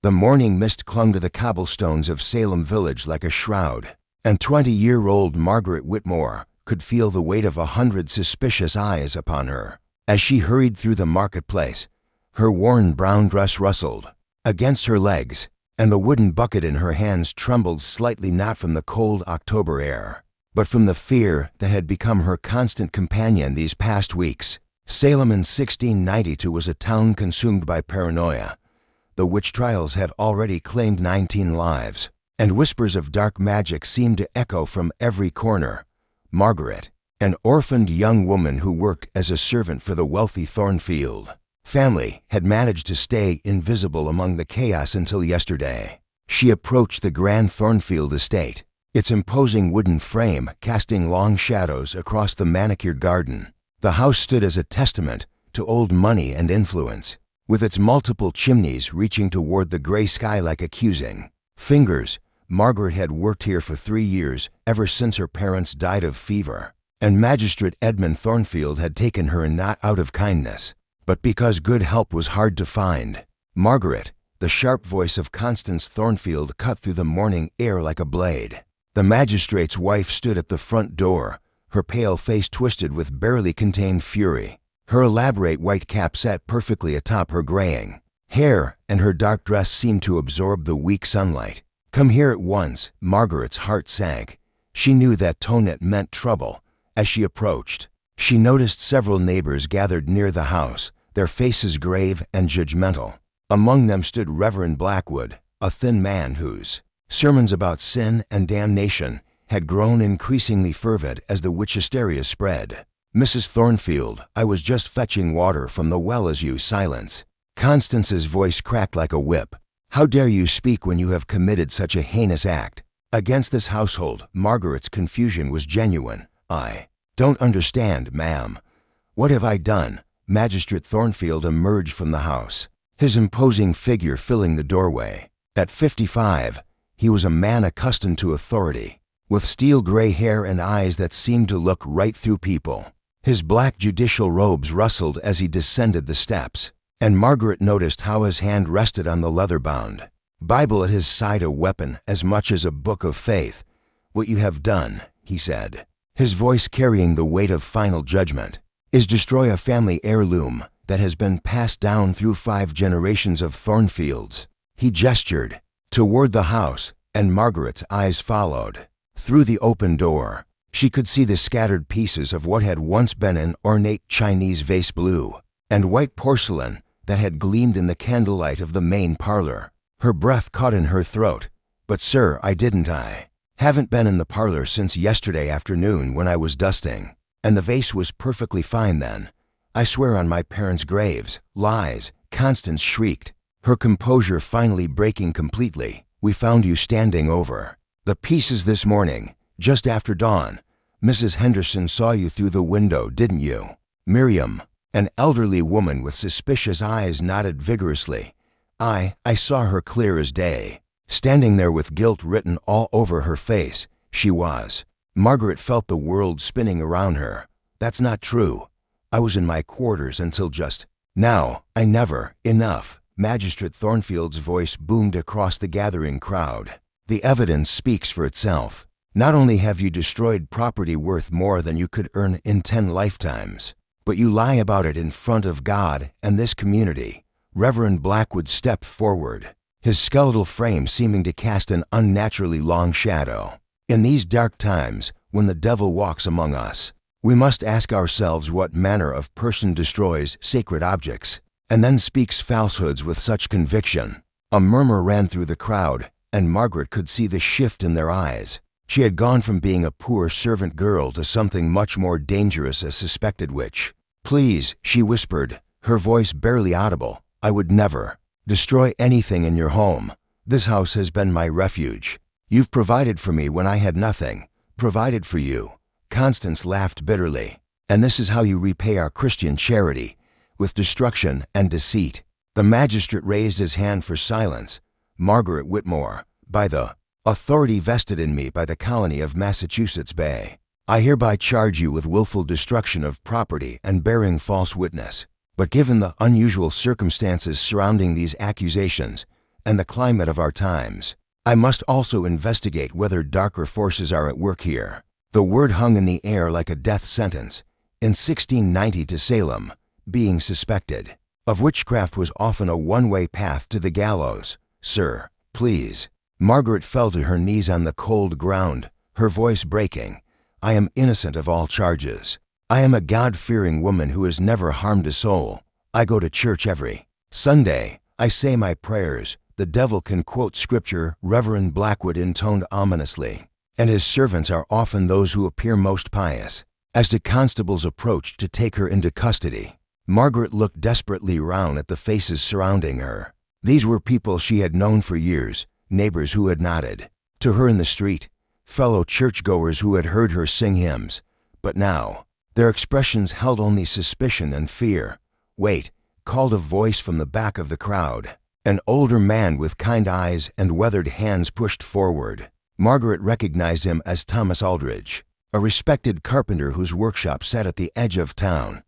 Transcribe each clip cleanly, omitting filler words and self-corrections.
The morning mist clung to the cobblestones of Salem Village like a shroud, and 20-year-old Margaret Whitmore could feel the weight of 100 suspicious eyes upon her. As she hurried through the marketplace, her worn brown dress rustled against her legs, and the wooden bucket in her hands trembled slightly, not from the cold October air, but from the fear that had become her constant companion these past weeks. Salem in 1692 was a town consumed by paranoia. The witch trials had already claimed 19 lives, and whispers of dark magic seemed to echo from every corner. Margaret, an orphaned young woman who worked as a servant for the wealthy Thornfield family, had managed to stay invisible among the chaos until yesterday. She approached the grand Thornfield estate, its imposing wooden frame casting long shadows across the manicured garden. The house stood as a testament to old money and influence, with its multiple chimneys reaching toward the gray sky like accusing fingers. Margaret had worked here for 3 years, ever since her parents died of fever, and Magistrate Edmund Thornfield had taken her in not out of kindness, but because good help was hard to find. Margaret, the sharp voice of Constance Thornfield, cut through the morning air like a blade. The magistrate's wife stood at the front door, her pale face twisted with barely contained fury. Her elaborate white cap sat perfectly atop her graying hair, and her dark dress seemed to absorb the weak sunlight. "Come here at once." Margaret's heart sank. She knew that tone meant trouble. As she approached, she noticed several neighbors gathered near the house, their faces grave and judgmental. Among them stood Reverend Blackwood, a thin man whose sermons about sin and damnation had grown increasingly fervid as the witch hysteria spread. "Mrs. Thornfield, I was just fetching water from the well as you." Silence. Constance's voice cracked like a whip. "How dare you speak when you have committed such a heinous act against this household?" Margaret's confusion was genuine. "I don't understand, ma'am. What have I done?" Magistrate Thornfield emerged from the house, his imposing figure filling the doorway. At 55, he was a man accustomed to authority, with steel gray hair and eyes that seemed to look right through people. His black judicial robes rustled as he descended the steps, and Margaret noticed how his hand rested on the leather-bound Bible at his side, a weapon as much as a book of faith. "What you have done," he said, his voice carrying the weight of final judgment, "is destroy a family heirloom that has been passed down through 5 generations of Thornfields." He gestured toward the house, and Margaret's eyes followed. Through the open door, she could see the scattered pieces of what had once been an ornate Chinese vase, blue and white porcelain, that had gleamed in the candlelight of the main parlor. Her breath caught in her throat. "But sir, I haven't been in the parlor since yesterday afternoon when I was dusting, and the vase was perfectly fine then. I swear on my parents' graves." "Lies!" Constance shrieked, her composure finally breaking completely. "We found you standing over the pieces this morning, just after dawn. Mrs. Henderson saw you through the window, didn't you?" Miriam, an elderly woman with suspicious eyes, nodded vigorously. I saw her clear as day, standing there with guilt written all over her face. She was." Margaret felt the world spinning around her. "That's not true. I was in my quarters until just now. I never." "Enough." Magistrate Thornfield's voice boomed across the gathering crowd. "The evidence speaks for itself. Not only have you destroyed property worth more than you could earn in 10 lifetimes, but you lie about it in front of God and this community." Reverend Blackwood stepped forward, his skeletal frame seeming to cast an unnaturally long shadow. "In these dark times, when the devil walks among us, we must ask ourselves what manner of person destroys sacred objects and then speaks falsehoods with such conviction." A murmur ran through the crowd, and Margaret could see the shift in their eyes. She had gone from being a poor servant girl to something much more dangerous, a suspected witch. "Please," she whispered, her voice barely audible, "I would never destroy anything in your home. This house has been my refuge. You've provided for me when I had nothing. Provided for you." Constance laughed bitterly. "And this is how you repay our Christian charity, with destruction and deceit." The magistrate raised his hand for silence. "Margaret Whitmore, by the authority vested in me by the colony of Massachusetts Bay, I hereby charge you with willful destruction of property and bearing false witness. But given the unusual circumstances surrounding these accusations, and the climate of our times. I must also investigate whether darker forces are at work here." The word hung in the air like a death sentence. In 1690 to Salem, being suspected of witchcraft was often a one-way path to the gallows. "Sir, please." Margaret fell to her knees on the cold ground, her voice breaking. "I am innocent of all charges. I am a God-fearing woman who has never harmed a soul. I go to church every Sunday. I say my prayers. The devil can quote scripture," Reverend Blackwood intoned ominously, "and his servants are often those who appear most pious." As the constables approached to take her into custody, Margaret looked desperately round at the faces surrounding her. These were people she had known for years, neighbors who had nodded to her in the street, fellow churchgoers who had heard her sing hymns. But now, their expressions held only suspicion and fear. "Wait," called a voice from the back of the crowd. An older man with kind eyes and weathered hands pushed forward. Margaret recognized him as Thomas Aldridge, a respected carpenter whose workshop sat at the edge of town.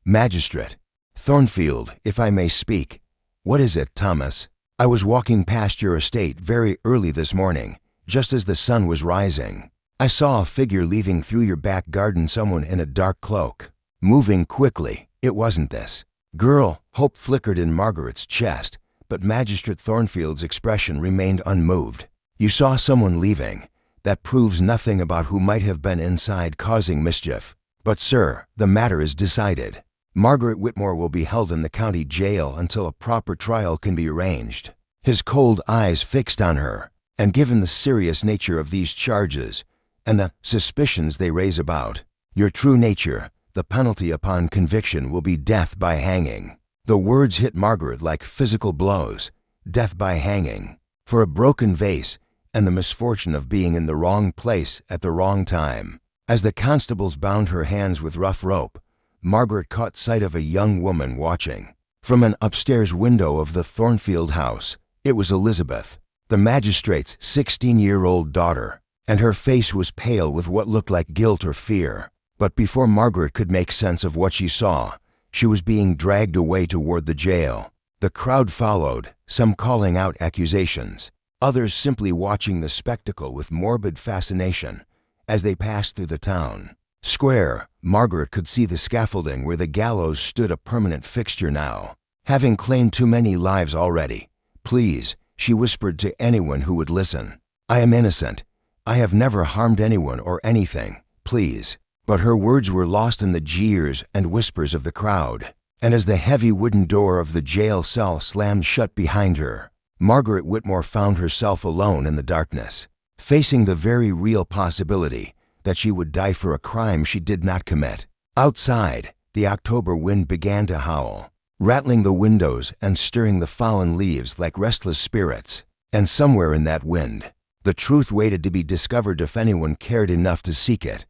"Magistrate Thornfield, if I may speak." "What is it, Thomas?" "I was walking past your estate very early this morning, just as the sun was rising. I saw a figure leaving through your back garden, someone in a dark cloak, moving quickly. It wasn't this girl." Hope flickered in Margaret's chest, but Magistrate Thornfield's expression remained unmoved. "You saw someone leaving. That proves nothing about who might have been inside causing mischief. But, sir, the matter is decided. Margaret Whitmore will be held in the county jail until a proper trial can be arranged." His cold eyes fixed on her, and given the serious nature of these charges and the suspicions they raise about your true nature, the penalty upon conviction will be death by hanging. The words hit Margaret like physical blows. Death by hanging. For a broken vase and the misfortune of being in the wrong place at the wrong time. As the constables bound her hands with rough rope, Margaret caught sight of a young woman watching from an upstairs window of the Thornfield house. It was Elizabeth, the magistrate's 16-year-old daughter, and her face was pale with what looked like guilt or fear. But before Margaret could make sense of what she saw, she was being dragged away toward the jail. The crowd followed, some calling out accusations, others simply watching the spectacle with morbid fascination. As they passed through the town square, Margaret could see the scaffolding where the gallows stood, a permanent fixture now, having claimed too many lives already. "Please," she whispered to anyone who would listen. "I am innocent. I have never harmed anyone or anything. Please." But her words were lost in the jeers and whispers of the crowd, and as the heavy wooden door of the jail cell slammed shut behind her, Margaret Whitmore found herself alone in the darkness, facing the very real possibility that she would die for a crime she did not commit. Outside, the October wind began to howl, rattling the windows and stirring the fallen leaves like restless spirits. And somewhere in that wind, the truth waited to be discovered if anyone cared enough to seek it.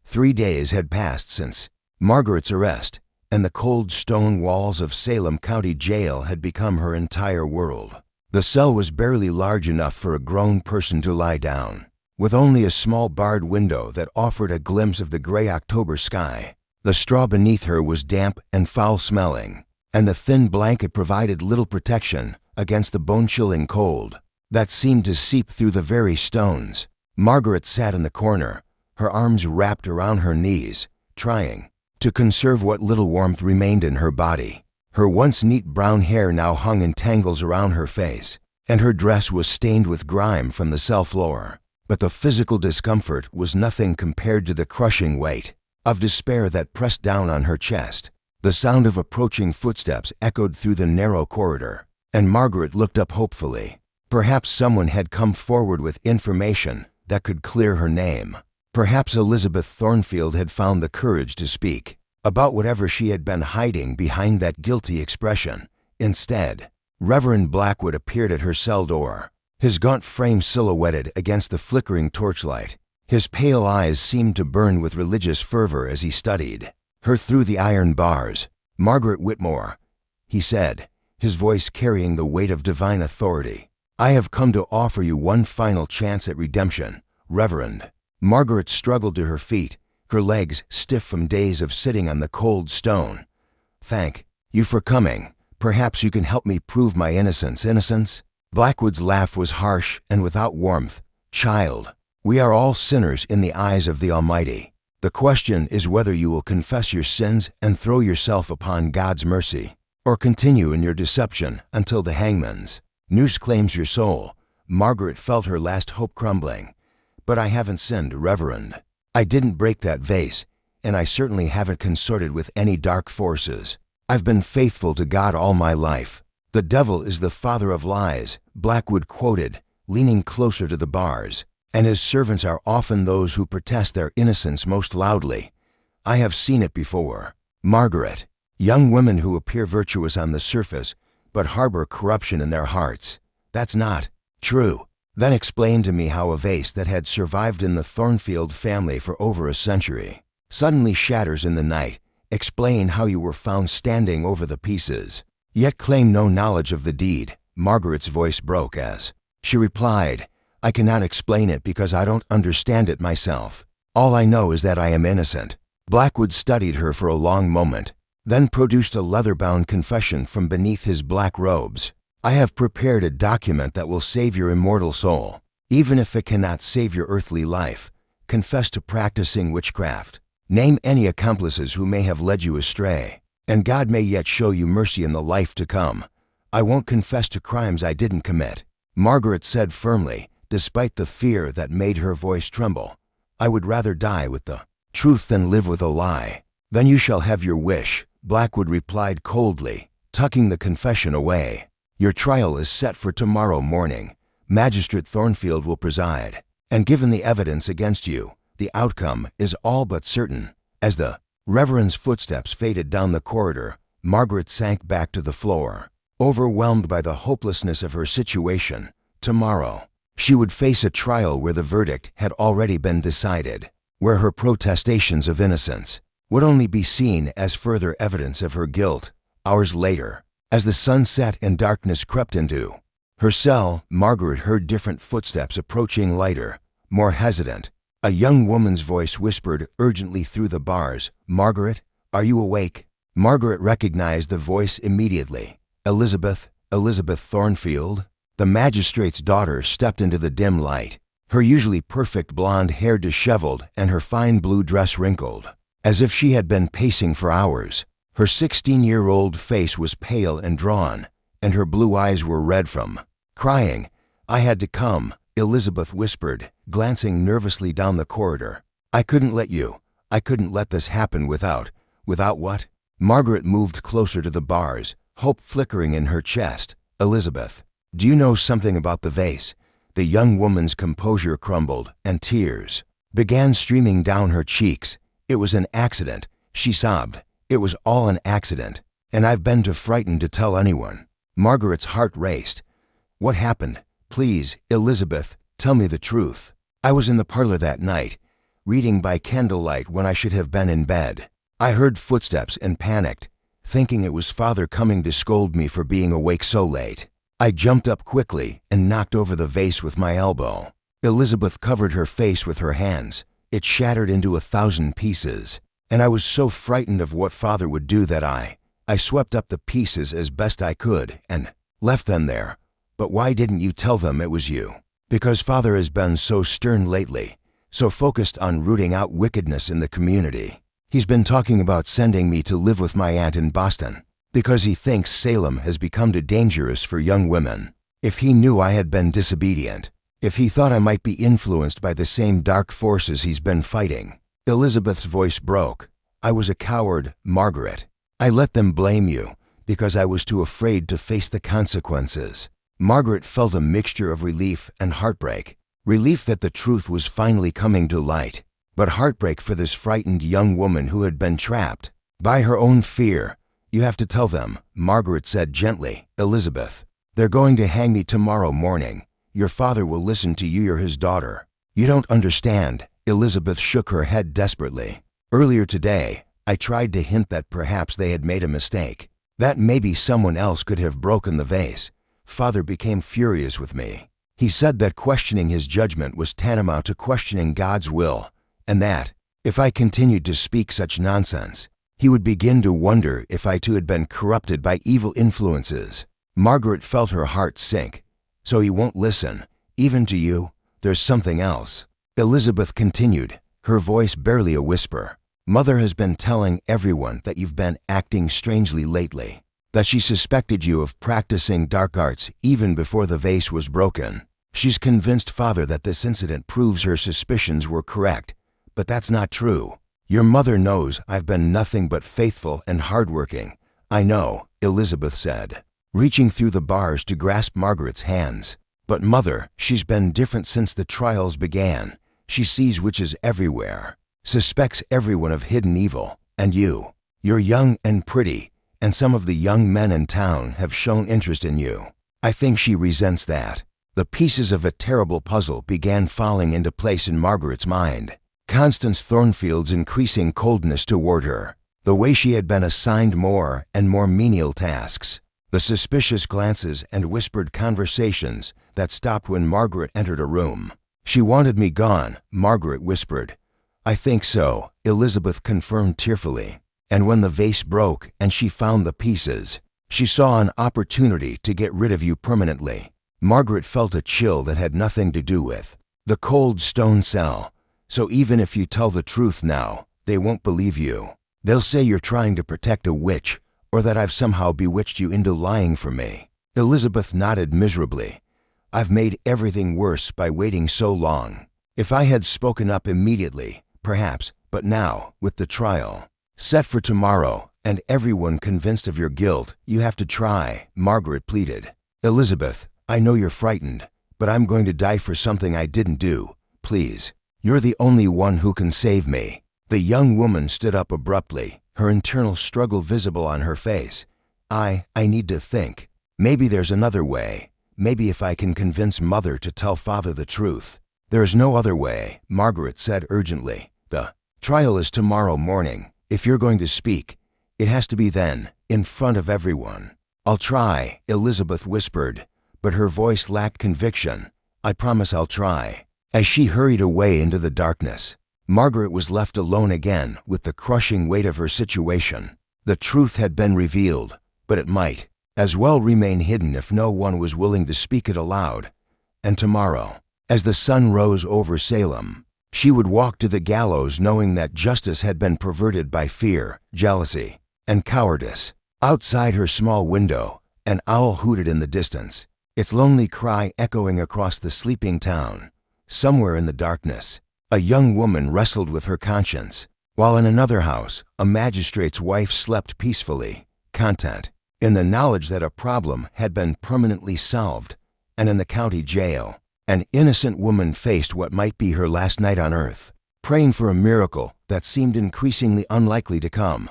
3 days had passed since Margaret's arrest, and the cold stone walls of Salem County Jail had become her entire world. The cell was barely large enough for a grown person to lie down, with only a small barred window that offered a glimpse of the gray October sky. The straw beneath her was damp and foul-smelling, and the thin blanket provided little protection against the bone-chilling cold that seemed to seep through the very stones. Margaret sat in the corner, her arms wrapped around her knees, trying to conserve what little warmth remained in her body. Her once neat brown hair now hung in tangles around her face, and her dress was stained with grime from the cell floor. But the physical discomfort was nothing compared to the crushing weight of despair that pressed down on her chest. The sound of approaching footsteps echoed through the narrow corridor, and Margaret looked up hopefully. Perhaps someone had come forward with information that could clear her name. Perhaps Elizabeth Thornfield had found the courage to speak about whatever she had been hiding behind that guilty expression. Instead, Reverend Blackwood appeared at her cell door, his gaunt frame silhouetted against the flickering torchlight. His pale eyes seemed to burn with religious fervor as he studied her through the iron bars. "Margaret Whitmore," he said, his voice carrying the weight of divine authority, "I have come to offer you one final chance at redemption, Reverend." Margaret struggled to her feet, her legs stiff from days of sitting on the cold stone. "Thank you for coming. Perhaps you can help me prove my innocence." "Innocence?" Blackwood's laugh was harsh and without warmth. Child, we are all sinners in the eyes of the Almighty. The question is whether you will confess your sins and throw yourself upon God's mercy, or continue in your deception until the hangman's noose claims your soul. Margaret felt her last hope crumbling. But I haven't sinned, Reverend. I didn't break that vase, and I certainly haven't consorted with any dark forces. I've been faithful to God all my life. The devil is the father of lies, Blackwood quoted, leaning closer to the bars, and his servants are often those who protest their innocence most loudly. I have seen it before. Margaret, young women who appear virtuous on the surface, but harbor corruption in their hearts. That's not true. Then explain to me how a vase that had survived in the Thornfield family for over a century suddenly shatters in the night. Explain how you were found standing over the pieces, yet claim no knowledge of the deed. Margaret's voice broke as she replied, I cannot explain it because I don't understand it myself. All I know is that I am innocent. Blackwood studied her for a long moment, then produced a leather-bound confession from beneath his black robes. I have prepared a document that will save your immortal soul, even if it cannot save your earthly life. Confess to practicing witchcraft. Name any accomplices who may have led you astray, and God may yet show you mercy in the life to come. I won't confess to crimes I didn't commit, Margaret said firmly, despite the fear that made her voice tremble. I would rather die with the truth than live with a lie. Then you shall have your wish, Blackwood replied coldly, tucking the confession away. Your trial is set for tomorrow morning. Magistrate Thornfield will preside, and given the evidence against you, the outcome is all but certain. As the Reverend's footsteps faded down the corridor, Margaret sank back to the floor, overwhelmed by the hopelessness of her situation. Tomorrow, she would face a trial where the verdict had already been decided, where her protestations of innocence would only be seen as further evidence of her guilt. Hours later, as the sun set and darkness crept into her cell, Margaret heard different footsteps approaching, lighter, more hesitant. A young woman's voice whispered urgently through the bars, Margaret, are you awake? Margaret recognized the voice immediately. Elizabeth Thornfield? The magistrate's daughter stepped into the dim light, her usually perfect blonde hair disheveled and her fine blue dress wrinkled, as if she had been pacing for hours. Her 16-year-old face was pale and drawn, and her blue eyes were red from crying. I had to come, Elizabeth whispered, glancing nervously down the corridor. I couldn't let this happen without what? Margaret moved closer to the bars, hope flickering in her chest. Elizabeth, do you know something about the vase? The young woman's composure crumbled, and tears began streaming down her cheeks. It was an accident, she sobbed. It was all an accident, and I've been too frightened to tell anyone. Margaret's heart raced. What happened? Please, Elizabeth, tell me the truth. I was in the parlor that night, reading by candlelight when I should have been in bed. I heard footsteps and panicked, thinking it was Father coming to scold me for being awake so late. I jumped up quickly and knocked over the vase with my elbow. Elizabeth covered her face with her hands. It shattered into 1,000 pieces, and I was so frightened of what Father would do that I swept up the pieces as best I could and left them there. But why didn't you tell them it was you? Because Father has been so stern lately, so focused on rooting out wickedness in the community. He's been talking about sending me to live with my aunt in Boston, because he thinks Salem has become too dangerous for young women. If he knew I had been disobedient, if he thought I might be influenced by the same dark forces he's been fighting. Elizabeth's voice broke. I was a coward, Margaret. I let them blame you because I was too afraid to face the consequences. Margaret felt a mixture of relief and heartbreak. Relief that the truth was finally coming to light, but heartbreak for this frightened young woman who had been trapped by her own fear. You have to tell them, Margaret said gently. Elizabeth, they're going to hang me tomorrow morning. Your father will listen to you. You're his daughter. You don't understand. Elizabeth shook her head desperately. Earlier today, I tried to hint that perhaps they had made a mistake, that maybe someone else could have broken the vase. Father became furious with me. He said that questioning his judgment was tantamount to questioning God's will, and that, if I continued to speak such nonsense, he would begin to wonder if I too had been corrupted by evil influences. Margaret felt her heart sink. So he won't listen, even to you? There's something else. Elizabeth continued, her voice barely a whisper. Mother has been telling everyone that you've been acting strangely lately, that she suspected you of practicing dark arts even before the vase was broken. She's convinced Father that this incident proves her suspicions were correct, but that's not true. Your mother knows I've been nothing but faithful and hardworking. I know, Elizabeth said, reaching through the bars to grasp Margaret's hands. But Mother, she's been different since the trials began. She sees witches everywhere, suspects everyone of hidden evil, and you. You're young and pretty, and some of the young men in town have shown interest in you. I think she resents that. The pieces of a terrible puzzle began falling into place in Margaret's mind. Constance Thornfield's increasing coldness toward her, the way she had been assigned more and more menial tasks, the suspicious glances and whispered conversations that stopped when Margaret entered a room. She wanted me gone, Margaret whispered. I think so, Elizabeth confirmed tearfully. And when the vase broke and she found the pieces, she saw an opportunity to get rid of you permanently. Margaret felt a chill that had nothing to do with the cold stone cell. So even if you tell the truth now, they won't believe you. They'll say you're trying to protect a witch, or that I've somehow bewitched you into lying for me. Elizabeth nodded miserably. I've made everything worse by waiting so long. If I had spoken up immediately, perhaps, but now, with the trial set for tomorrow, and everyone convinced of your guilt, you have to try, Margaret pleaded. Elizabeth, I know you're frightened, but I'm going to die for something I didn't do. Please. You're the only one who can save me. The young woman stood up abruptly, her internal struggle visible on her face. I need to think. Maybe there's another way. Maybe if I can convince Mother to tell Father the truth. There's no other way, Margaret said urgently. The trial is tomorrow morning. If you're going to speak, it has to be then, in front of everyone. I'll try, Elizabeth whispered, but her voice lacked conviction. I promise I'll try. As she hurried away into the darkness, Margaret was left alone again with the crushing weight of her situation. The truth had been revealed, but it might as well remain hidden if no one was willing to speak it aloud. And tomorrow, as the sun rose over Salem, she would walk to the gallows knowing that justice had been perverted by fear, jealousy, and cowardice. Outside her small window, an owl hooted in the distance, its lonely cry echoing across the sleeping town. Somewhere in the darkness, a young woman wrestled with her conscience, while in another house, a magistrate's wife slept peacefully, content, in the knowledge that a problem had been permanently solved. And in the county jail, an innocent woman faced what might be her last night on earth, praying for a miracle that seemed increasingly unlikely to come.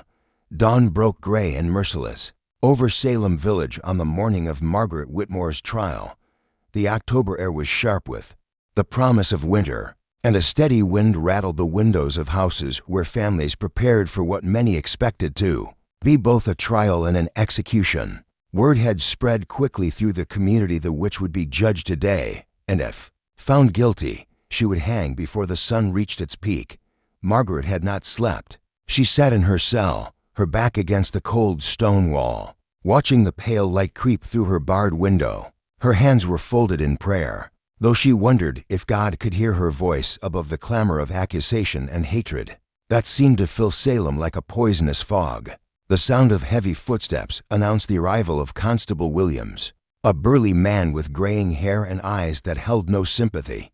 Dawn broke gray and merciless over Salem Village on the morning of Margaret Whitmore's trial. The October air was sharp with the promise of winter, and a steady wind rattled the windows of houses where families prepared for what many expected to be both a trial and an execution. Word had spread quickly through the community the witch would be judged today, and if found guilty, she would hang before the sun reached its peak. Margaret had not slept. She sat in her cell, her back against the cold stone wall, watching the pale light creep through her barred window. Her hands were folded in prayer, though she wondered if God could hear her voice above the clamor of accusation and hatred that seemed to fill Salem like a poisonous fog. The sound of heavy footsteps announced the arrival of Constable Williams, a burly man with graying hair and eyes that held no sympathy.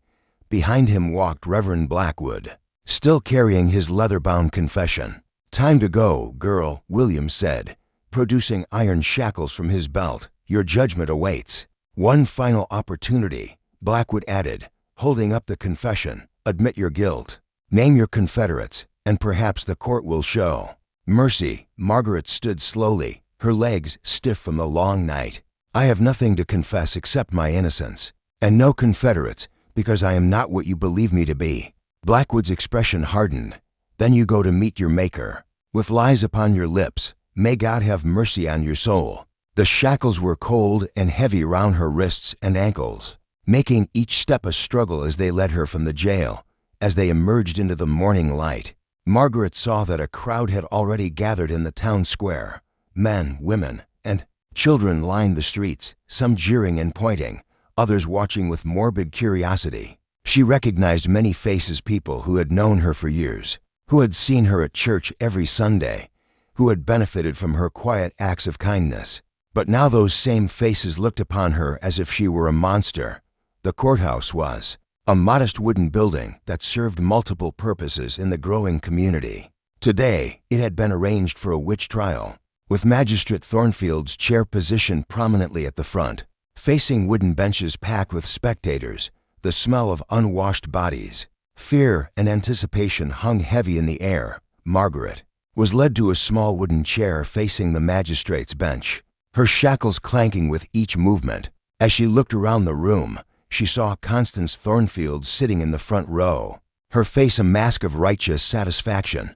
Behind him walked Reverend Blackwood, still carrying his leather-bound confession. Time to go, girl, Williams said, producing iron shackles from his belt. Your judgment awaits. One final opportunity, Blackwood added, holding up the confession. Admit your guilt. Name your confederates, and perhaps the court will show mercy. Margaret stood slowly, her legs stiff from the long night. I have nothing to confess except my innocence, and no confederates, because I am not what you believe me to be. Blackwood's expression hardened. Then you go to meet your Maker, with lies upon your lips. May God have mercy on your soul. The shackles were cold and heavy round her wrists and ankles, making each step a struggle as they led her from the jail. As they emerged into the morning light, Margaret saw that a crowd had already gathered in the town square. Men, women, and children lined the streets, some jeering and pointing, others watching with morbid curiosity. She recognized many faces, people who had known her for years, who had seen her at church every Sunday, who had benefited from her quiet acts of kindness. But now those same faces looked upon her as if she were a monster. The courthouse was a modest wooden building that served multiple purposes in the growing community. Today, it had been arranged for a witch trial, with Magistrate Thornfield's chair positioned prominently at the front, facing wooden benches packed with spectators, the smell of unwashed bodies. Fear and anticipation hung heavy in the air. Margaret was led to a small wooden chair facing the magistrate's bench, her shackles clanking with each movement. As she looked around the room, she saw Constance Thornfield sitting in the front row, her face a mask of righteous satisfaction.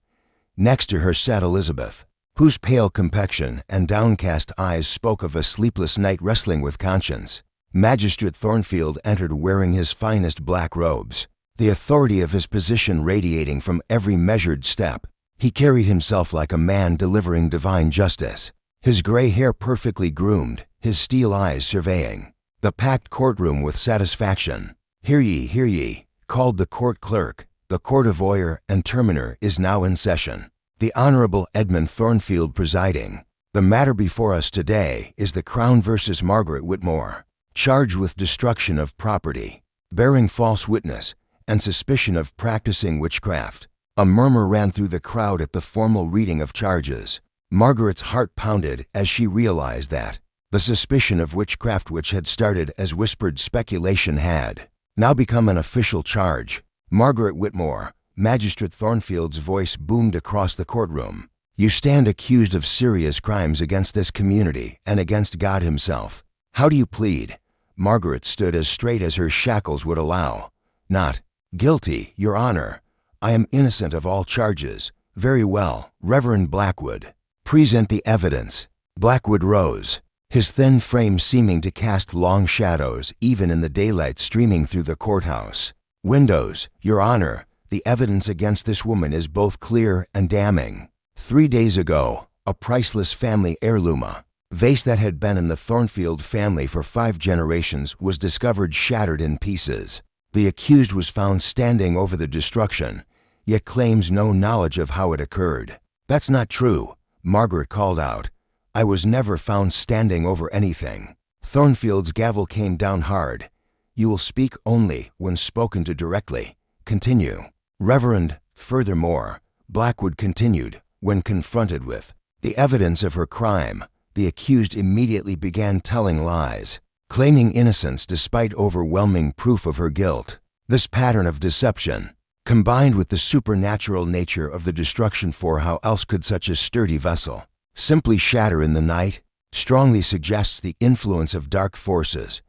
Next to her sat Elizabeth, whose pale complexion and downcast eyes spoke of a sleepless night wrestling with conscience. Magistrate Thornfield entered wearing his finest black robes, the authority of his position radiating from every measured step. He carried himself like a man delivering divine justice, his gray hair perfectly groomed, his steel eyes surveying the packed courtroom with satisfaction. "Hear ye," called the court clerk. "The court of oyer and terminer is now in session. The Honorable Edmund Thornfield presiding. The matter before us today is the Crown versus Margaret Whitmore, charged with destruction of property, bearing false witness, and suspicion of practicing witchcraft." A murmur ran through the crowd at the formal reading of charges. Margaret's heart pounded as she realized that the suspicion of witchcraft, which had started as whispered speculation, had now become an official charge. "Margaret Whitmore," Magistrate Thornfield's voice boomed across the courtroom, "you stand accused of serious crimes against this community and against God himself. How do you plead?" Margaret stood as straight as her shackles would allow. "Not guilty, Your Honor. I am innocent of all charges." "Very well, Reverend Blackwood. Present the evidence." Blackwood rose, his thin frame seeming to cast long shadows even in the daylight streaming through the courthouse. "Windows, Your Honor. The evidence against this woman is both clear and damning. 3 days ago, a priceless family heirloom, a vase that had been in the Thornfield family for 5 generations, was discovered shattered in pieces. The accused was found standing over the destruction, yet claims no knowledge of how it occurred." "That's not true," Margaret called out. "I was never found standing over anything." Thornfield's gavel came down hard. "You will speak only when spoken to directly. Continue." "Reverend, furthermore," Blackwood continued, when confronted with the evidence of her crime, the accused immediately began telling lies, claiming innocence despite overwhelming proof of her guilt. This pattern of deception, combined with the supernatural nature of the destruction, for how else could such a sturdy vessel simply shatter in the night, strongly suggests the influence of dark forces.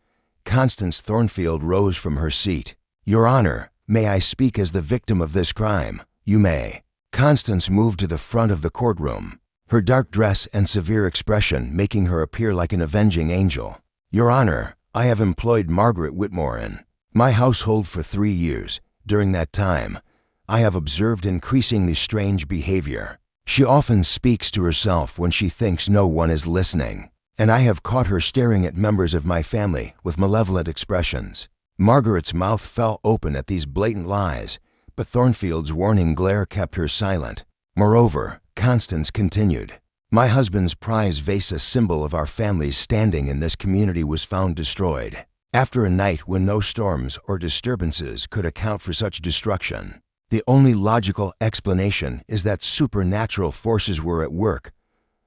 Constance Thornfield rose from her seat. "Your Honor, may I speak as the victim of this crime?" "You may." Constance moved to the front of the courtroom, her dark dress and severe expression making her appear like an avenging angel. "Your Honor, I have employed Margaret Whitmore in my household for 3 years. During that time, I have observed increasingly strange behavior. She often speaks to herself when she thinks no one is listening, and I have caught her staring at members of my family with malevolent expressions." Margaret's mouth fell open at these blatant lies, but Thornfield's warning glare kept her silent. "Moreover," Constance continued, "my husband's prize vase, a symbol of our family's standing in this community, was found destroyed after a night when no storms or disturbances could account for such destruction. The only logical explanation is that supernatural forces were at work."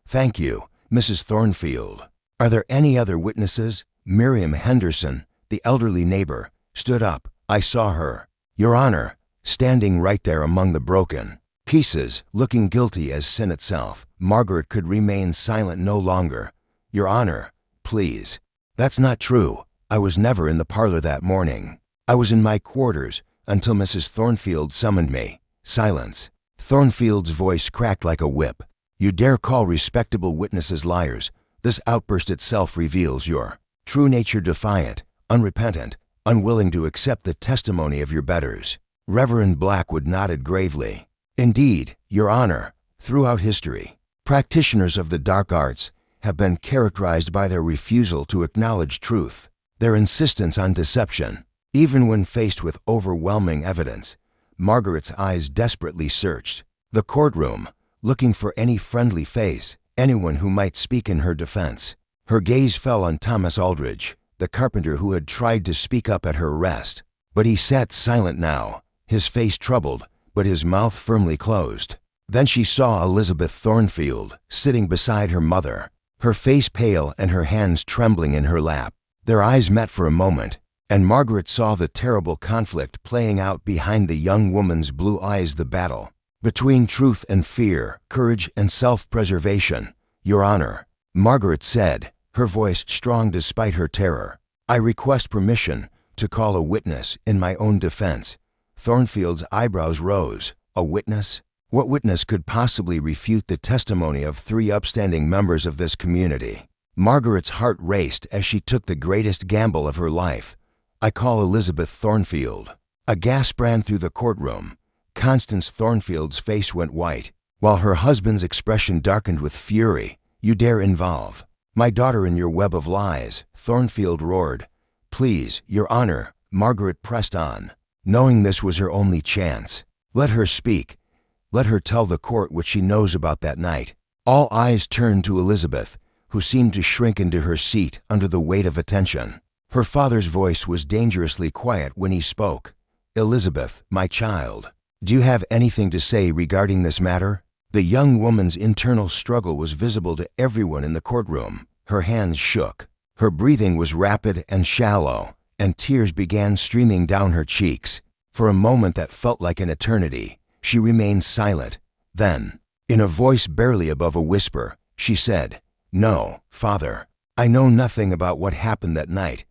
"Thank you, Mrs. Thornfield. Are there any other witnesses?" Miriam Henderson, the elderly neighbor, stood up. "I saw her, Your Honor, standing right there among the broken pieces, looking guilty as sin itself." Margaret could remain silent no longer. "Your Honor, please." "That's not true. I was never in the parlor that morning. I was in my quarters until Mrs. Thornfield summoned me." Silence. Thornfield's voice cracked like a whip. "You dare call respectable witnesses liars? This outburst itself reveals your true nature: defiant, unrepentant, unwilling to accept the testimony of your betters." Reverend Blackwood nodded gravely. "Indeed, Your Honor, throughout history, practitioners of the dark arts have been characterized by their refusal to acknowledge truth. their insistence on deception. Even when faced with overwhelming evidence, Margaret's eyes desperately searched the courtroom, looking for any friendly face, anyone who might speak in her defense. Her gaze fell on Thomas Aldridge, the carpenter who had tried to speak up at her arrest. But he sat silent now, his face troubled, but his mouth firmly closed. Then she saw Elizabeth Thornfield, sitting beside her mother, her face pale and her hands trembling in her lap. Their eyes met for a moment, and Margaret saw the terrible conflict playing out behind the young woman's blue eyes, the battle between truth and fear, courage and self-preservation. "Your Honor," Margaret said, her voice strong despite her terror, "I request permission to call a witness in my own defense." Thornfield's eyebrows rose. A witness? What witness could possibly refute the testimony of 3 upstanding members of this community? Margaret's heart raced as she took the greatest gamble of her life. "I call Elizabeth Thornfield." A gasp ran through the courtroom. Constance Thornfield's face went white, while her husband's expression darkened with fury. "You dare involve my daughter in your web of lies," Thornfield roared. "Please, Your Honor," Margaret pressed on, knowing this was her only chance. "Let her speak. Let her tell the court what she knows about that night." All eyes turned to Elizabeth, who seemed to shrink into her seat under the weight of attention. Her father's voice was dangerously quiet when he spoke. "Elizabeth, my child, do you have anything to say regarding this matter?" The young woman's internal struggle was visible to everyone in the courtroom. Her hands shook. Her breathing was rapid and shallow, and tears began streaming down her cheeks. For a moment that felt like an eternity, she remained silent. Then, in a voice barely above a whisper, she said, "No, Father, I know nothing about what happened that night."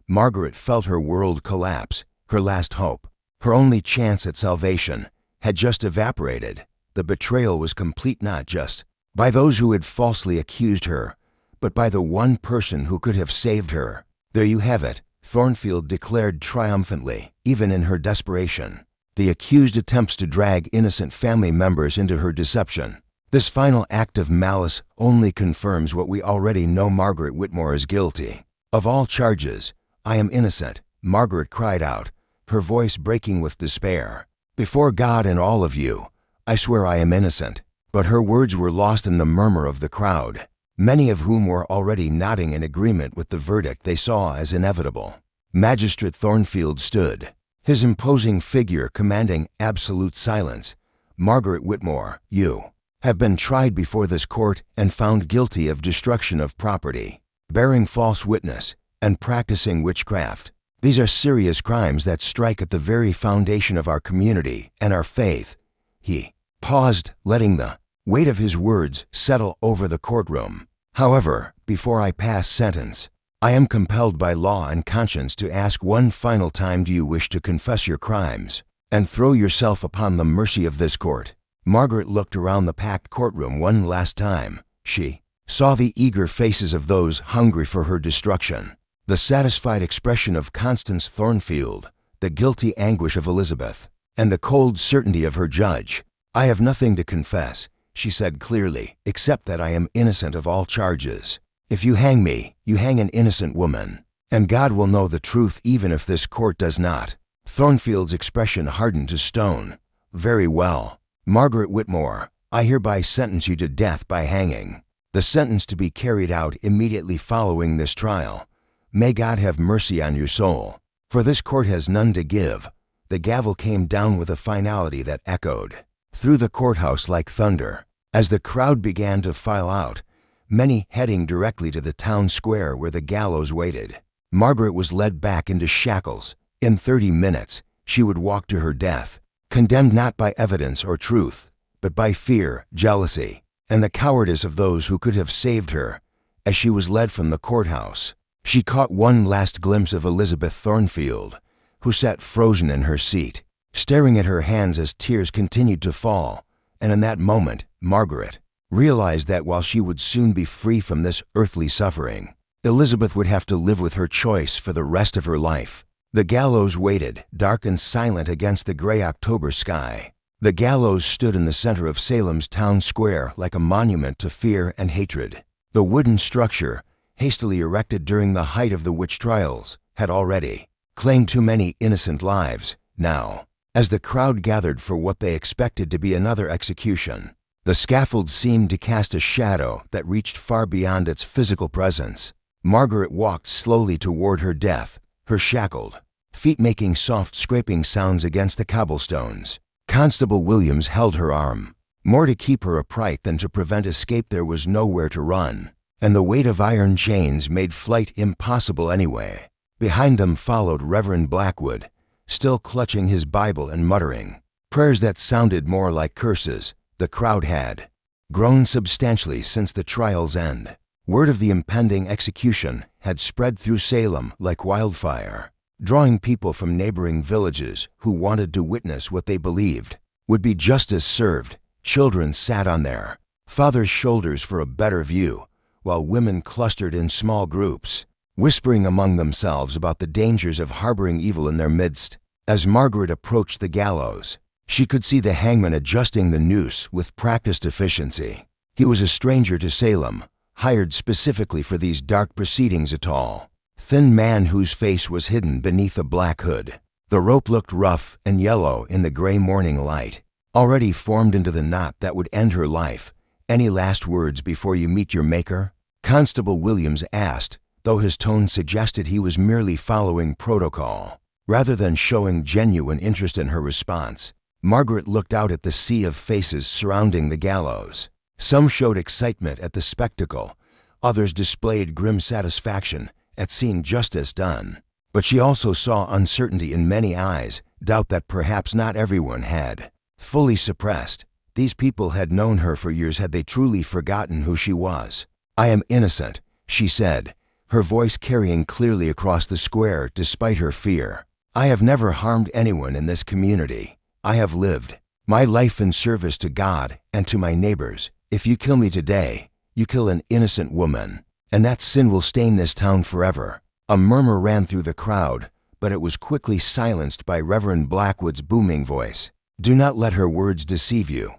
Margaret felt her world collapse. Her last hope, her only chance at salvation, had just evaporated. The betrayal was complete not just by those who had falsely accused her, but by the one person who could have saved her. "There you have it," Thornfield declared triumphantly, even in her desperation. "The accused attempts to drag innocent family members into her deception. This final act of malice only confirms what we already know: Margaret Whitmore is guilty of all charges. I am innocent," Margaret cried out, her voice breaking with despair. "Before God and all of you, I swear I am innocent." But her words were lost in the murmur of the crowd, many of whom were already nodding in agreement with the verdict they saw as inevitable. Magistrate Thornfield stood, his imposing figure commanding absolute silence. "Margaret Whitmore, you have been tried before this court and found guilty of destruction of property, bearing false witness, and practicing witchcraft. These are serious crimes that strike at the very foundation of our community and our faith." He paused, letting the weight of his words settle over the courtroom. "However, before I pass sentence, I am compelled by law and conscience to ask one final time: do you wish to confess your crimes and throw yourself upon the mercy of this court?" Margaret looked around the packed courtroom one last time. She saw the eager faces of those hungry for her destruction, the satisfied expression of Constance Thornfield, the guilty anguish of Elizabeth, and the cold certainty of her judge. "I have nothing to confess," she said clearly, "except that I am innocent of all charges. If you hang me, you hang an innocent woman, and God will know the truth even if this court does not." Thornfield's expression hardened to stone. "Very well. Margaret Whitmore, I hereby sentence you to death by hanging, the sentence to be carried out immediately following this trial. May God have mercy on your soul, for this court has none to give." The gavel came down with a finality that echoed through the courthouse like thunder. As the crowd began to file out, many heading directly to the town square where the gallows waited, Margaret was led back into shackles. In 30 minutes, she would walk to her death, condemned not by evidence or truth, but by fear, jealousy, and the cowardice of those who could have saved her. As she was led from the courthouse, she caught one last glimpse of Elizabeth Thornfield, who sat frozen in her seat, staring at her hands as tears continued to fall. And in that moment, Margaret realized that while she would soon be free from this earthly suffering, Elizabeth would have to live with her choice for the rest of her life. The gallows waited, dark and silent against the gray October sky. The gallows stood in the center of Salem's town square like a monument to fear and hatred. The wooden structure, hastily erected during the height of the witch trials, had already claimed too many innocent lives. Now, as the crowd gathered for what they expected to be another execution, the scaffold seemed to cast a shadow that reached far beyond its physical presence. Margaret walked slowly toward her death, her shackled feet making soft scraping sounds against the cobblestones. Constable Williams held her arm. More to keep her upright than to prevent escape, there was nowhere to run, and the weight of iron chains made flight impossible anyway. Behind them followed Reverend Blackwood, still clutching his Bible and muttering prayers that sounded more like curses. The crowd had grown substantially since the trial's end. Word of the impending execution had spread through Salem like wildfire, drawing people from neighboring villages who wanted to witness what they believed would be justice served. Children sat on their fathers' shoulders for a better view, while women clustered in small groups, whispering among themselves about the dangers of harboring evil in their midst. As Margaret approached the gallows, she could see the hangman adjusting the noose with practiced efficiency. He was a stranger to Salem, hired specifically for these dark proceedings. A tall, thin man whose face was hidden beneath a black hood. The rope looked rough and yellow in the gray morning light, already formed into the knot that would end her life. "Any last words before you meet your maker?" Constable Williams asked, though his tone suggested he was merely following protocol, rather than showing genuine interest in her response. Margaret looked out at the sea of faces surrounding the gallows. Some showed excitement at the spectacle, others displayed grim satisfaction at seeing justice done. But she also saw uncertainty in many eyes, doubt that perhaps not everyone had fully suppressed. These people had known her for years. Had they truly forgotten who she was? "I am innocent," she said, her voice carrying clearly across the square despite her fear. "I have never harmed anyone in this community. I have lived my life in service to God and to my neighbors. If you kill me today, you kill an innocent woman, and that sin will stain this town forever." A murmur ran through the crowd, but it was quickly silenced by Reverend Blackwood's booming voice. "Do not let her words deceive you,"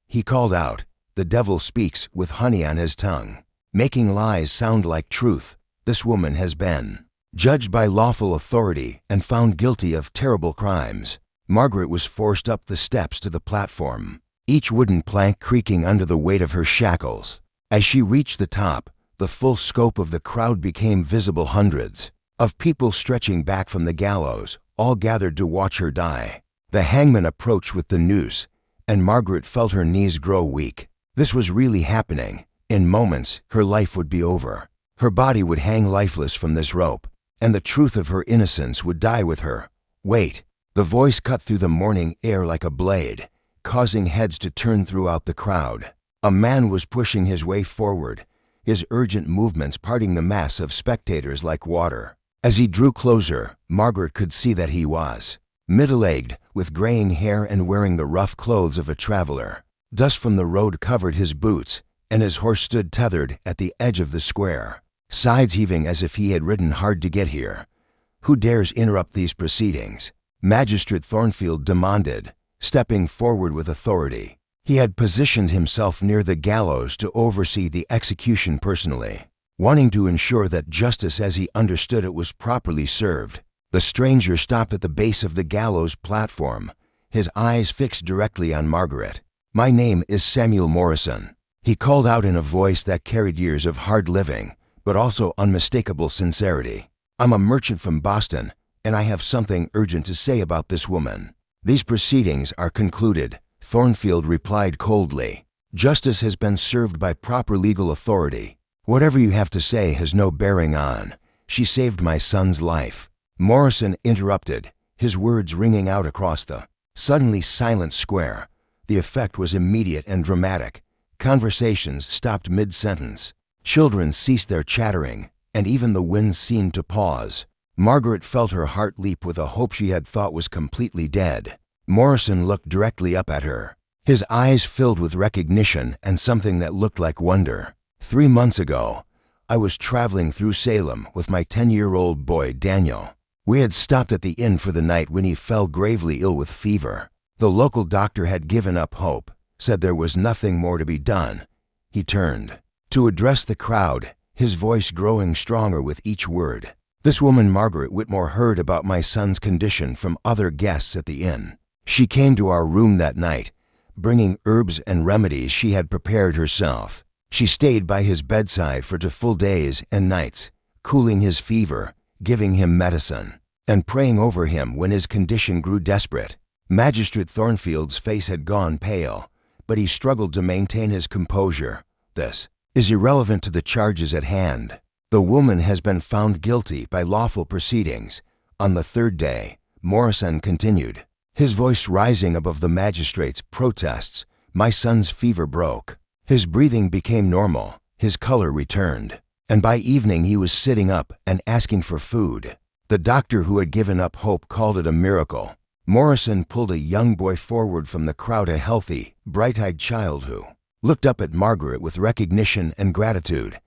he called out. "The devil speaks with honey on his tongue, making lies sound like truth. This woman has been judged by lawful authority and found guilty of terrible crimes." Margaret was forced up the steps to the platform, each wooden plank creaking under the weight of her shackles. As she reached the top, the full scope of the crowd became visible. Hundreds of people stretching back from the gallows, all gathered to watch her die. The hangman approached with the noose, and Margaret felt her knees grow weak. This was really happening. In moments, her life would be over. Her body would hang lifeless from this rope, and the truth of her innocence would die with her. "Wait!" The voice cut through the morning air like a blade, causing heads to turn throughout the crowd. A man was pushing his way forward, his urgent movements parting the mass of spectators like water. As he drew closer, Margaret could see that he was middle-aged, with graying hair and wearing the rough clothes of a traveler. Dust from the road covered his boots, and his horse stood tethered at the edge of the square, sides heaving as if he had ridden hard to get here. "Who dares interrupt these proceedings?" Magistrate Thornfield demanded, stepping forward with authority. He had positioned himself near the gallows to oversee the execution personally, wanting to ensure that justice as he understood it was properly served. The stranger stopped at the base of the gallows platform, his eyes fixed directly on Margaret. "My name is Samuel Morrison," he called out in a voice that carried years of hard living, but also unmistakable sincerity. "I'm a merchant from Boston, and I have something urgent to say about this woman." "These proceedings are concluded," Thornfield replied coldly. "Justice has been served by proper legal authority. Whatever you have to say has no bearing on. She saved my son's life." Morrison interrupted, his words ringing out across the suddenly silent square. The effect was immediate and dramatic. Conversations stopped mid-sentence. Children ceased their chattering, and even the wind seemed to pause. Margaret felt her heart leap with a hope she had thought was completely dead. Morrison looked directly up at her, his eyes filled with recognition and something that looked like wonder. "3 months ago, I was traveling through Salem with my 10-year-old boy, Daniel. We had stopped at the inn for the night when he fell gravely ill with fever. The local doctor had given up hope, said there was nothing more to be done." He turned to address the crowd, his voice growing stronger with each word. This woman, Margaret Whitmore, heard about my son's condition from other guests at the inn. She came to our room that night, bringing herbs and remedies she had prepared herself. She stayed by his bedside for 2 full days and nights, cooling his fever, giving him medicine, and praying over him when his condition grew desperate. Magistrate Thornfield's face had gone pale, but he struggled to maintain his composure. "This is irrelevant to the charges at hand. The woman has been found guilty by lawful proceedings." On the 3rd day, Morrison continued, his voice rising above the magistrate's protests. "My son's fever broke. His breathing became normal, his color returned, and by evening he was sitting up and asking for food. The doctor who had given up hope called it a miracle." Morrison pulled a young boy forward from the crowd, a healthy, bright-eyed child who looked up at Margaret with recognition and gratitude.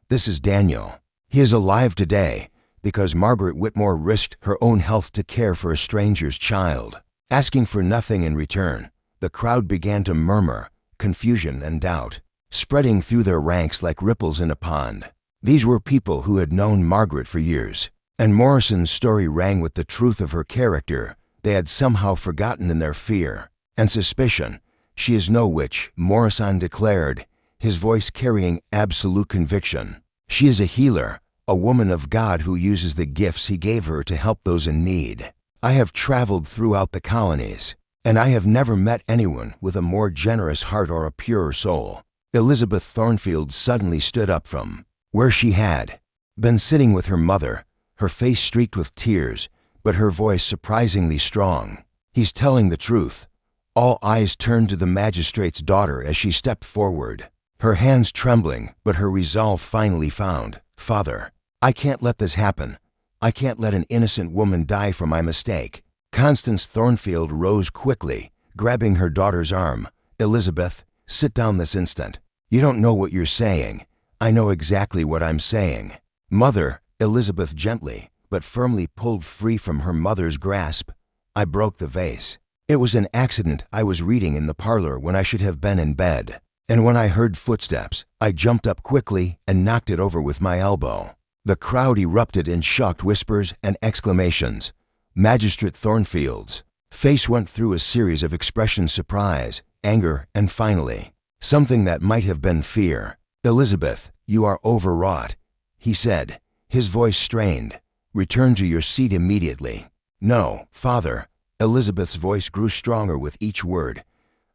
"This is Daniel. He is alive today because Margaret Whitmore risked her own health to care for a stranger's child." Asking for nothing in return, the crowd began to murmur, confusion and doubt, spreading through their ranks like ripples in a pond. These were people who had known Margaret for years, and Morrison's story rang with the truth of her character. They had somehow forgotten in their fear and suspicion. "She is no witch," Morrison declared, his voice carrying absolute conviction. "She is a healer, a woman of God who uses the gifts he gave her to help those in need. I have traveled throughout the colonies, and I have never met anyone with a more generous heart or a purer soul." Elizabeth Thornfield suddenly stood up from where she had been sitting with her mother, her face streaked with tears, but her voice surprisingly strong. "He's telling the truth." All eyes turned to the magistrate's daughter as she stepped forward, her hands trembling, but her resolve finally found. "Father, I can't let this happen. I can't let an innocent woman die for my mistake." Constance Thornfield rose quickly, grabbing her daughter's arm. "Elizabeth, sit down this instant. You don't know what you're saying. I know exactly what I'm saying." "Mother," Elizabeth gently but firmly pulled free from her mother's grasp. "I broke the vase. It was an accident. I was reading in the parlor when I should have been in bed, and when I heard footsteps, I jumped up quickly and knocked it over with my elbow." The crowd erupted in shocked whispers and exclamations. Magistrate Thornfield's face went through a series of expressions: surprise, anger, and finally, something that might have been fear. "Elizabeth, you are overwrought," he said, his voice strained. "Return to your seat immediately." "No, Father." Elizabeth's voice grew stronger with each word.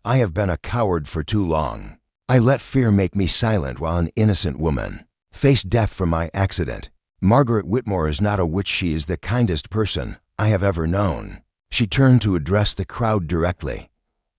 "I have been a coward for too long. I let fear make me silent while an innocent woman faced death from my accident. Margaret Whitmore is not a witch. She is the kindest person I have ever known." She turned to address the crowd directly.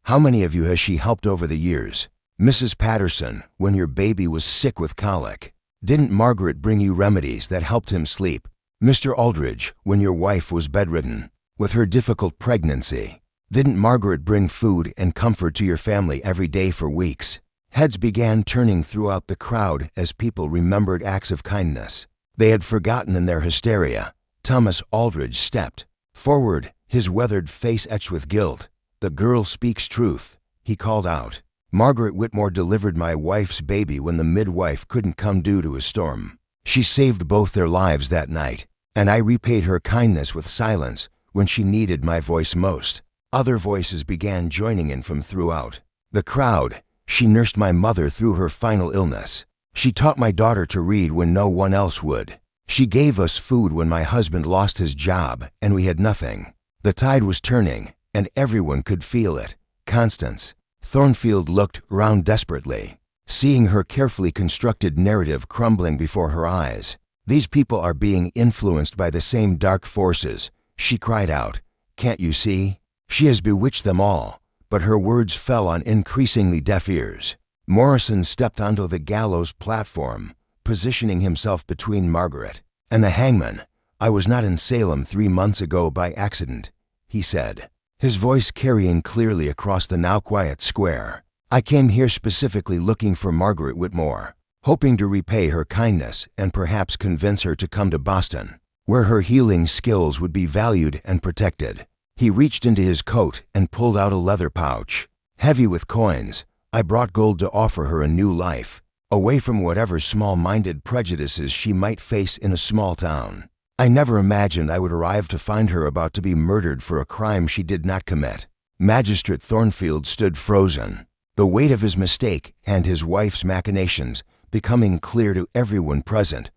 "How many of you has she helped over the years? Mrs. Patterson, when your baby was sick with colic, didn't Margaret bring you remedies that helped him sleep? Mr. Aldridge, when your wife was bedridden with her difficult pregnancy, didn't Margaret bring food and comfort to your family every day for weeks?" Heads began turning throughout the crowd as people remembered acts of kindness they had forgotten in their hysteria. Thomas Aldridge stepped forward, his weathered face etched with guilt. "The girl speaks truth," he called out. "Margaret Whitmore delivered my wife's baby when the midwife couldn't come due to a storm. She saved both their lives that night, and I repaid her kindness with silence when she needed my voice most." Other voices began joining in from throughout the crowd. "She nursed my mother through her final illness. She taught my daughter to read when no one else would. She gave us food when my husband lost his job and we had nothing." The tide was turning, and everyone could feel it. Constance Thornfield looked round desperately, seeing her carefully constructed narrative crumbling before her eyes. "These people are being influenced by the same dark forces," she cried out. "Can't you see? She has bewitched them all." But her words fell on increasingly deaf ears. Morrison stepped onto the gallows platform, positioning himself between Margaret and the hangman. "I was not in Salem 3 months ago by accident," he said, his voice carrying clearly across the now quiet square. "I came here specifically looking for Margaret Whitmore, hoping to repay her kindness and perhaps convince her to come to Boston, where her healing skills would be valued and protected." He reached into his coat and pulled out a leather pouch, heavy with coins. "I brought gold to offer her a new life." away from whatever small-minded prejudices she might face in a small town. I never imagined I would arrive to find her about to be murdered for a crime she did not commit. Magistrate Thornfield stood frozen, the weight of his mistake and his wife's machinations becoming clear to everyone present.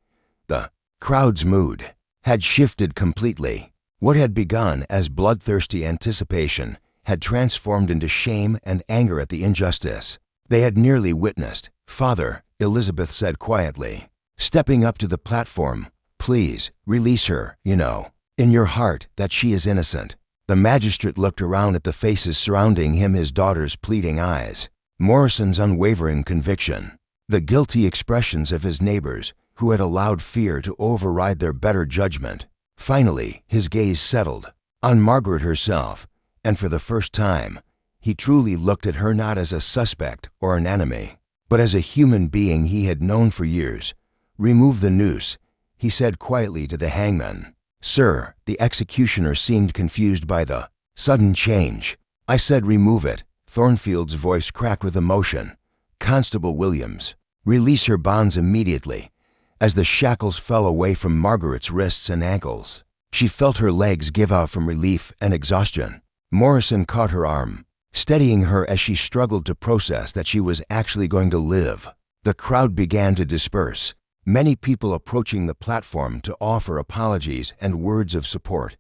The crowd's mood had shifted completely. What had begun as bloodthirsty anticipation had transformed into shame and anger at the injustice they had nearly witnessed. "Father," Elizabeth said quietly, stepping up to the platform, "please, release her. You know, in your heart, that she is innocent." The magistrate looked around at the faces surrounding him, his daughter's pleading eyes, Morrison's unwavering conviction, the guilty expressions of his neighbors who had allowed fear to override their better judgment. Finally, his gaze settled on Margaret herself, and for the first time, he truly looked at her not as a suspect or an enemy, but as a human being he had known for years. "Remove the noose," he said quietly to the hangman. "Sir," the executioner seemed confused by the sudden change. "I said remove it." Thornfield's voice cracked with emotion. "Constable Williams, release her bonds immediately." As the shackles fell away from Margaret's wrists and ankles, she felt her legs give out from relief and exhaustion. Morrison caught her arm, steadying her as she struggled to process that she was actually going to live. The crowd began to disperse, many people approaching the platform to offer apologies and words of support.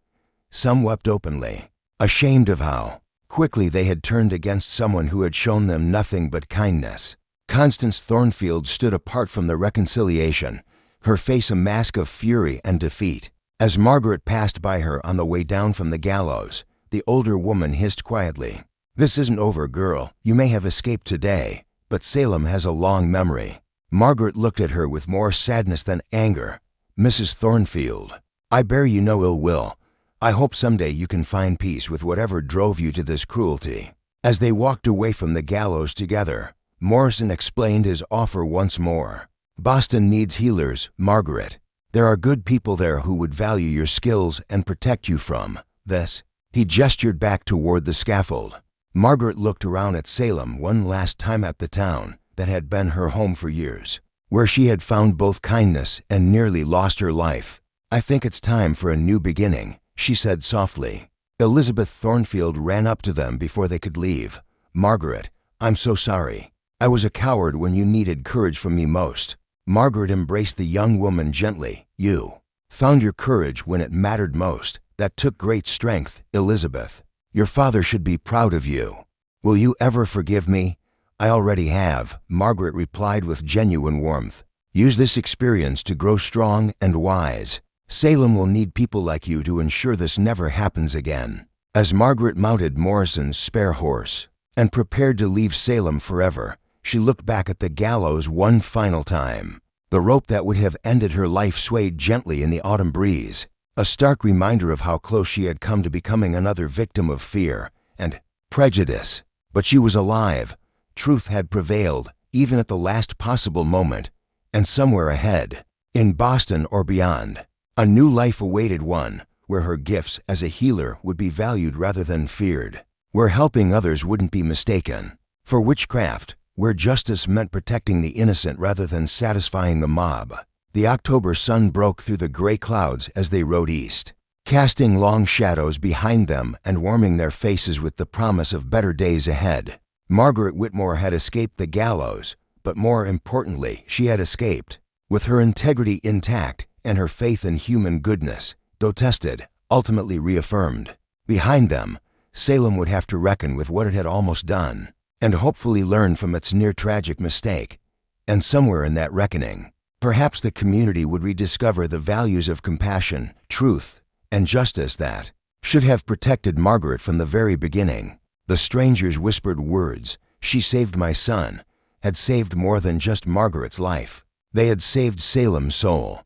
Some wept openly, ashamed of how quickly they had turned against someone who had shown them nothing but kindness. Constance Thornfield stood apart from the reconciliation, her face a mask of fury and defeat. As Margaret passed by her on the way down from the gallows, the older woman hissed quietly, "This isn't over, girl. You may have escaped today, but Salem has a long memory." Margaret looked at her with more sadness than anger. "Mrs. Thornfield, I bear you no ill will. I hope someday you can find peace with whatever drove you to this cruelty." As they walked away from the gallows together, Morrison explained his offer once more. "Boston needs healers, Margaret. There are good people there who would value your skills and protect you from this." He gestured back toward the scaffold. Margaret looked around at Salem one last time, at the town that had been her home for years, where she had found both kindness and nearly lost her life. "I think it's time for a new beginning," she said softly. Elizabeth Thornfield ran up to them before they could leave. "Margaret, I'm so sorry. I was a coward when you needed courage from me most." Margaret embraced the young woman gently. "You found your courage when it mattered most. That took great strength, Elizabeth. Your father should be proud of you. Will you ever forgive me?" "I already have," Margaret replied with genuine warmth. "Use this experience to grow strong and wise. Salem will need people like you to ensure this never happens again." As Margaret mounted Morrison's spare horse and prepared to leave Salem forever, she looked back at the gallows one final time. The rope that would have ended her life swayed gently in the autumn breeze, a stark reminder of how close she had come to becoming another victim of fear and prejudice. But she was alive. Truth had prevailed, even at the last possible moment. And somewhere ahead, in Boston or beyond, a new life awaited, one where her gifts as a healer would be valued rather than feared, where helping others wouldn't be mistaken for witchcraft, where justice meant protecting the innocent rather than satisfying the mob. The October sun broke through the gray clouds as they rode east, casting long shadows behind them and warming their faces with the promise of better days ahead. Margaret Whitmore had escaped the gallows, but more importantly, she had escaped with her integrity intact and her faith in human goodness, though tested, ultimately reaffirmed. Behind them, Salem would have to reckon with what it had almost done, and hopefully learn from its near-tragic mistake. And somewhere in that reckoning, perhaps the community would rediscover the values of compassion, truth, and justice that should have protected Margaret from the very beginning. The stranger's whispered words, "She saved my son," had saved more than just Margaret's life. They had saved Salem's soul.